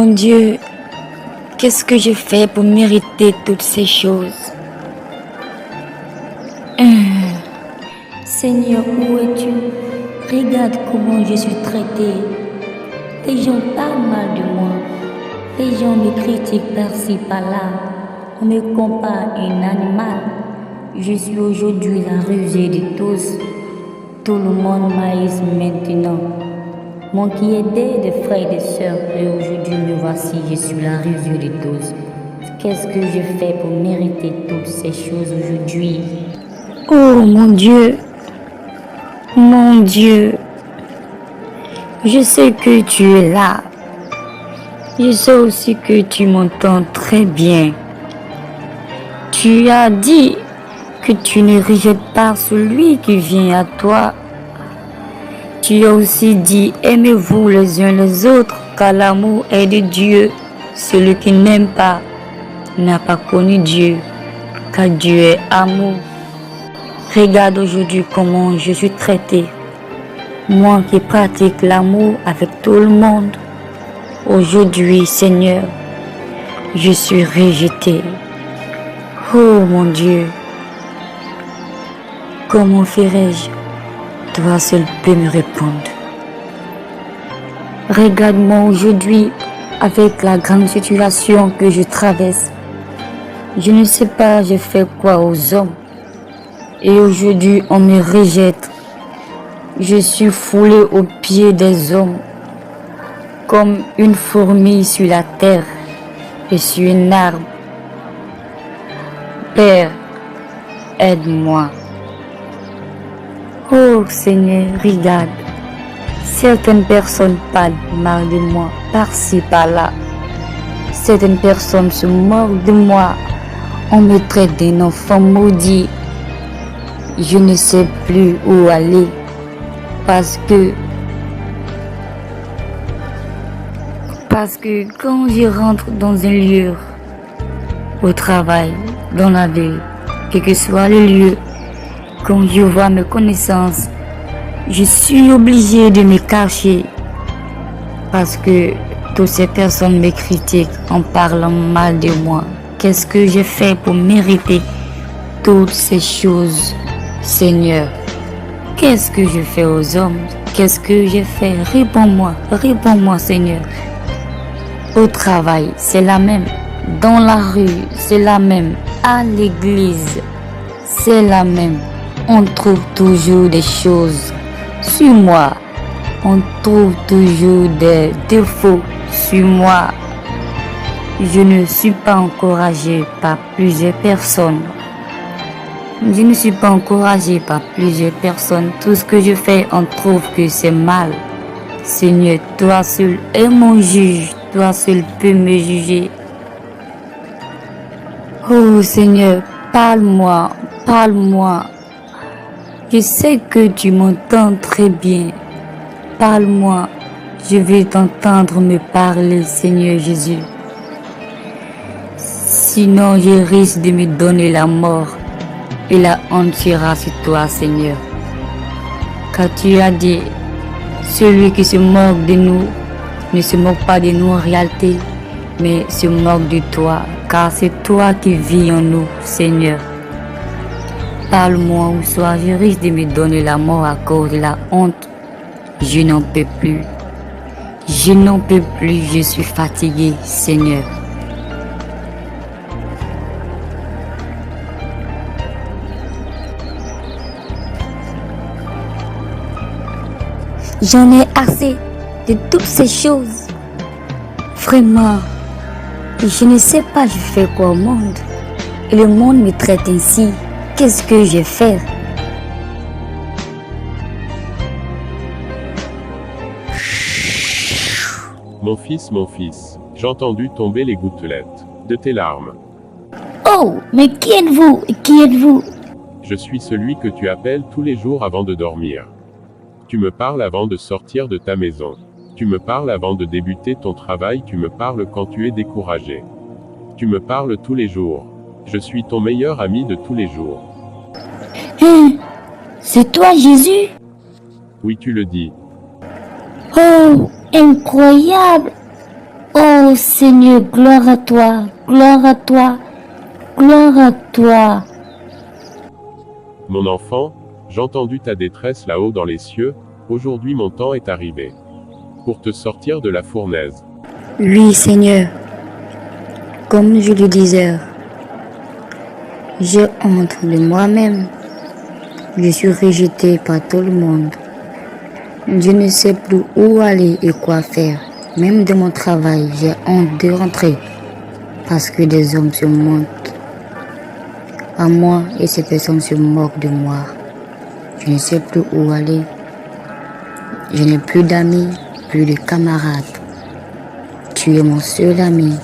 mon Dieu, qu'est-ce que j'ai fait pour mériter toutes ces choses? Seigneur, où es-tu? Regarde comment je suis traitée. Les gens parlent mal de moi. Les gens me critiquent par-ci, par-là. On me compare à un animal. Je suis aujourd'hui la rusée de tous. Tout le monde m'haïsse maintenant. Mon qui aidait des frères et des sœurs, et aujourd'hui me voici, je suis la rusée de tous. Qu'est-ce que je fais pour mériter toutes ces choses aujourd'hui? Oh mon Dieu, je sais que tu es là. Je sais aussi que tu m'entends très bien. Tu as dit que tu ne rejettes pas celui qui vient à toi. Tu as aussi dit, aimez-vous les uns les autres, car l'amour est de Dieu. Celui qui n'aime pas n'a pas connu Dieu, car Dieu est amour. Regarde aujourd'hui comment je suis traitée. Moi qui pratique l'amour avec tout le monde. Aujourd'hui, Seigneur, je suis rejetée. Oh mon Dieu, comment ferais-je? Toi seul peux me répondre. Regarde-moi aujourd'hui avec la grande situation que je traverse. Je ne sais pas, je fais quoi aux hommes. Et aujourd'hui, on me rejette. Je suis foulée aux pieds des hommes, comme une fourmi sur la terre et sur un arbre. Père, aide-moi. Oh Seigneur, regarde. Certaines personnes parlent mal de moi, par-ci, par-là. Certaines personnes se moquent de moi. On me traite d'un enfant maudit. Je ne sais plus où aller parce que quand je rentre dans un lieu, au travail, dans la ville, quel que soit le lieu, quand je vois mes connaissances, je suis obligée de me cacher parce que toutes ces personnes me critiquent en parlant mal de moi. Qu'est-ce que j'ai fait pour mériter toutes ces choses, Seigneur? Qu'est-ce que je fais aux hommes? Qu'est-ce que j'ai fait? Réponds-moi, Seigneur. Au travail, c'est la même. Dans la rue, c'est la même. À l'église, c'est la même. On trouve toujours des choses sur moi. On trouve toujours des défauts sur moi. Je ne suis pas encouragée par plusieurs personnes. Je ne suis pas encouragée par plusieurs personnes. Tout ce que je fais, on trouve que c'est mal. Seigneur, toi seul es mon juge. Toi seul peux me juger. Oh Seigneur, parle-moi. Je sais que tu m'entends très bien. Parle-moi. Je vais t'entendre me parler, Seigneur Jésus. Sinon, je risque de me donner la mort. Et la honte sera sur toi, Seigneur. Car tu as dit, celui qui se moque de nous ne se moque pas de nous en réalité, mais se moque de toi, car c'est toi qui vis en nous, Seigneur. Parle-moi ou soit je risque de me donner la mort à cause de la honte. Je n'en peux plus. Je suis fatigué, Seigneur. J'en ai assez de toutes ces choses. Vraiment, je ne sais pas je fais quoi au monde. Et le monde me traite ainsi. Qu'est-ce que je fais? Mon fils, j'ai entendu tomber les gouttelettes de tes larmes. Oh, mais qui êtes-vous? Qui êtes-vous? Je suis celui que tu appelles tous les jours avant de dormir. Tu me parles avant de sortir de ta maison. Tu me parles avant de débuter ton travail. Tu me parles quand tu es découragé. Tu me parles tous les jours. Je suis ton meilleur ami de tous les jours. C'est toi, Jésus? Oui, tu le dis. Oh, incroyable! Oh Seigneur, gloire à toi, gloire à toi, gloire à toi. Mon enfant, j'ai entendu ta détresse là-haut dans les cieux, aujourd'hui mon temps est arrivé. Pour te sortir de la fournaise. Oui, Seigneur. Comme je le disais, j'ai honte de moi-même. Je suis rejeté par tout le monde. Je ne sais plus où aller et quoi faire. Même de mon travail, j'ai honte de rentrer parce que des hommes se montrent à moi et ces personnes se moquent de moi. Je ne sais plus où aller. Je n'ai plus d'amis, plus de camarades. Tu es mon seul ami.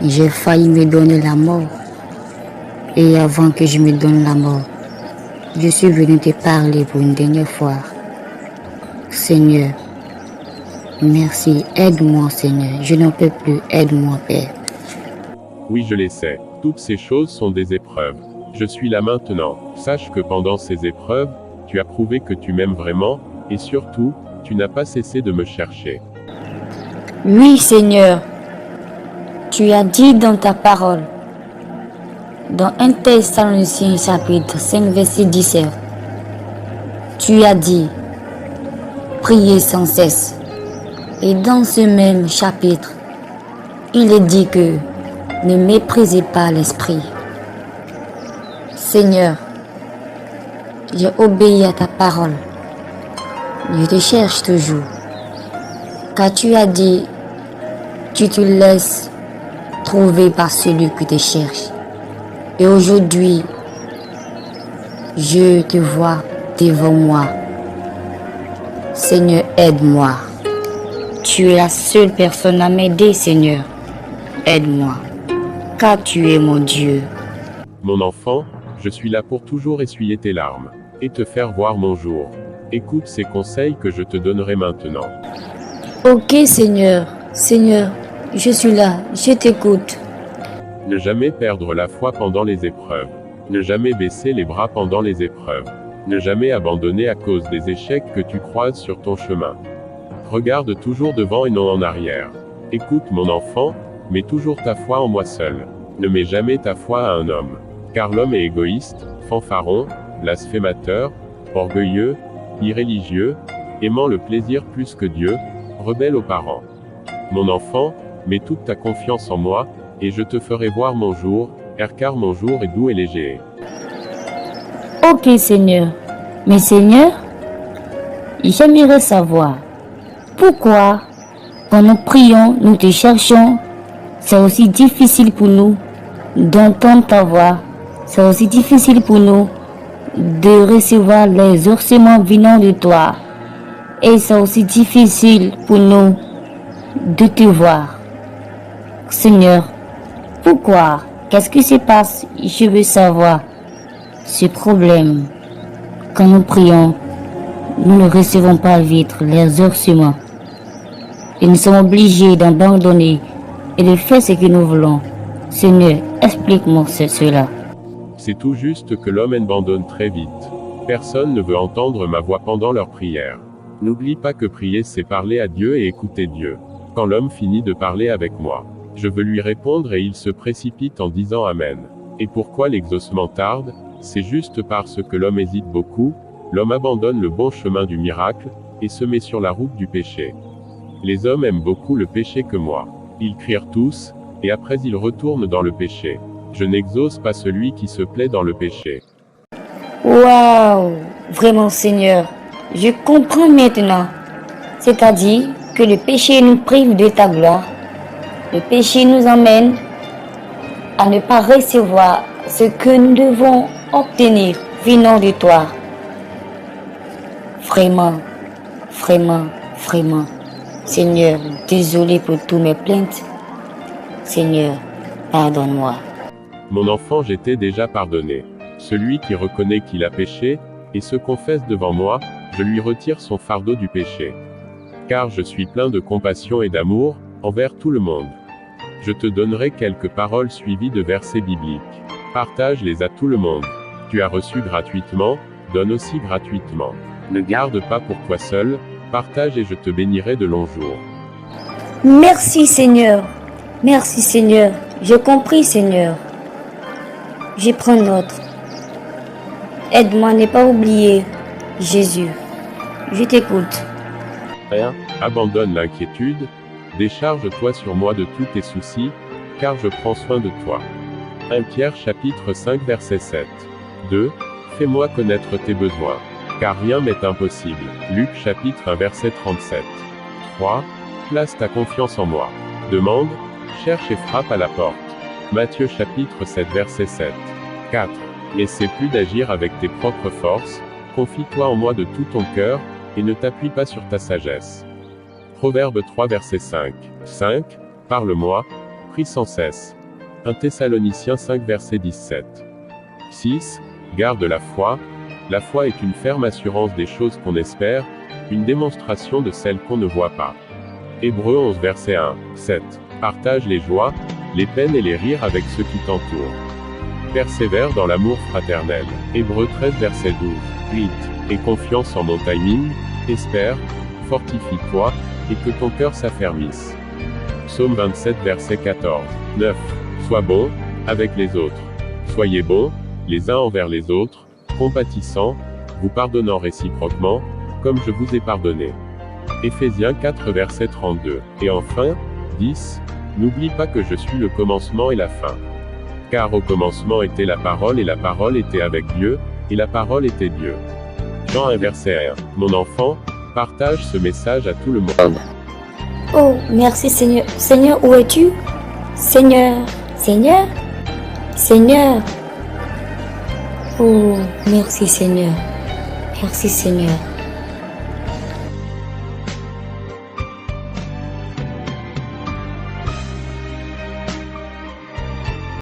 J'ai failli me donner la mort. Et avant que je me donne la mort, je suis venu te parler pour une dernière fois. Seigneur, merci, aide-moi Seigneur, je n'en peux plus, aide-moi Père. Oui, je les sais, toutes ces choses sont des épreuves. Je suis là maintenant. Sache que pendant ces épreuves, tu as prouvé que tu m'aimes vraiment, et surtout, tu n'as pas cessé de me chercher. Oui Seigneur, tu as dit dans ta parole, dans 1 Thessaloniciens chapitre 5 verset 17, tu as dit, priez sans cesse. Et dans ce même chapitre, il est dit que ne méprisez pas l'esprit. Seigneur, j'ai obéi à ta parole. Je te cherche toujours. Car tu as dit, tu te laisses trouver par celui qui te cherche. Et aujourd'hui, je te vois devant moi. Seigneur, aide-moi. Tu es la seule personne à m'aider, Seigneur. Aide-moi, car tu es mon Dieu. Mon enfant, je suis là pour toujours essuyer tes larmes, et te faire voir mon jour. Écoute ces conseils que je te donnerai maintenant. Ok, Seigneur. Seigneur, je suis là, je t'écoute. Ne jamais perdre la foi pendant les épreuves. Ne jamais baisser les bras pendant les épreuves. Ne jamais abandonner à cause des échecs que tu croises sur ton chemin. Regarde toujours devant et non en arrière. Écoute mon enfant, mets toujours ta foi en moi seul. Ne mets jamais ta foi à un homme. Car l'homme est égoïste, fanfaron, blasphémateur, orgueilleux, irréligieux, aimant le plaisir plus que Dieu, rebelle aux parents. Mon enfant, mets toute ta confiance en moi, et je te ferai voir mon jour, car mon jour est doux et léger. Ok Seigneur, mais Seigneur, j'aimerais savoir pourquoi quand nous prions, nous te cherchons, c'est aussi difficile pour nous d'entendre ta voix, c'est aussi difficile pour nous de recevoir les exaucements venant de toi, et c'est aussi difficile pour nous de te voir. Seigneur, pourquoi? Qu'est-ce qui se passe? Je veux savoir. Ce problème, quand nous prions, nous ne recevons pas vite les exaucements. Et nous sommes obligés d'abandonner et de faire ce que nous voulons. Seigneur, explique-moi cela. C'est tout juste que l'homme abandonne très vite. Personne ne veut entendre ma voix pendant leur prière. N'oublie pas que prier c'est parler à Dieu et écouter Dieu. Quand l'homme finit de parler avec moi, je veux lui répondre et il se précipite en disant Amen. Et pourquoi l'exaucement tarde? C'est juste parce que l'homme hésite beaucoup, l'homme abandonne le bon chemin du miracle, et se met sur la route du péché. Les hommes aiment beaucoup le péché que moi. Ils crient tous, et après ils retournent dans le péché. Je n'exauce pas celui qui se plaît dans le péché. Waouh! Vraiment, Seigneur, je comprends maintenant. C'est-à-dire que le péché nous prive de ta gloire. Le péché nous emmène à ne pas recevoir ce que nous devons obtenir venant de toi. Vraiment, vraiment, vraiment. Seigneur, désolé pour toutes mes plaintes. Seigneur, pardonne-moi. Mon enfant, j'étais déjà pardonné. Celui qui reconnaît qu'il a péché, et se confesse devant moi, je lui retire son fardeau du péché. Car je suis plein de compassion et d'amour, envers tout le monde. Je te donnerai quelques paroles suivies de versets bibliques. Partage-les à tout le monde. Tu as reçu gratuitement, donne aussi gratuitement. Ne garde pas pour toi seul, partage et je te bénirai de longs jours. Merci Seigneur. Merci Seigneur. J'ai compris Seigneur. Je prends note. Aide-moi à ne pas oublier Jésus. Je t'écoute. Rien. Abandonne l'inquiétude. Décharge-toi sur moi de tous tes soucis, car je prends soin de toi. 1 Pierre chapitre 5 verset 7. 2. Fais-moi connaître tes besoins, car rien m'est impossible. Luc chapitre 1 verset 37. 3. Place ta confiance en moi. Demande, cherche et frappe à la porte. Matthieu chapitre 7 verset 7. 4. Essaie plus d'agir avec tes propres forces, confie-toi en moi de tout ton cœur, et ne t'appuie pas sur ta sagesse. Proverbe 3 verset 5. 5. Parle-moi, prie sans cesse. 1 Thessaloniciens 5 verset 17. 6. Garde la foi. La foi est une ferme assurance des choses qu'on espère, une démonstration de celles qu'on ne voit pas. Hébreux 11 verset 1. 7. Partage les joies, les peines et les rires avec ceux qui t'entourent. Persévère dans l'amour fraternel. Hébreux 13 verset 12. 8. Aie confiance en mon timing, espère, fortifie-toi, et que ton cœur s'affermisse. Psaume 27 verset 14. 9. Sois bon, avec les autres. Soyez bons, les uns envers les autres, compatissants, vous pardonnant réciproquement, comme je vous ai pardonné. Éphésiens 4 verset 32. Et enfin, 10. N'oublie pas que je suis le commencement et la fin. Car au commencement était la parole et la parole était avec Dieu, et la parole était Dieu. Jean 1 verset 1. Mon enfant, partage ce message à tout le monde. Oh, merci Seigneur. Seigneur, où es-tu? Seigneur, Seigneur, Seigneur. Oh, merci Seigneur. Merci Seigneur.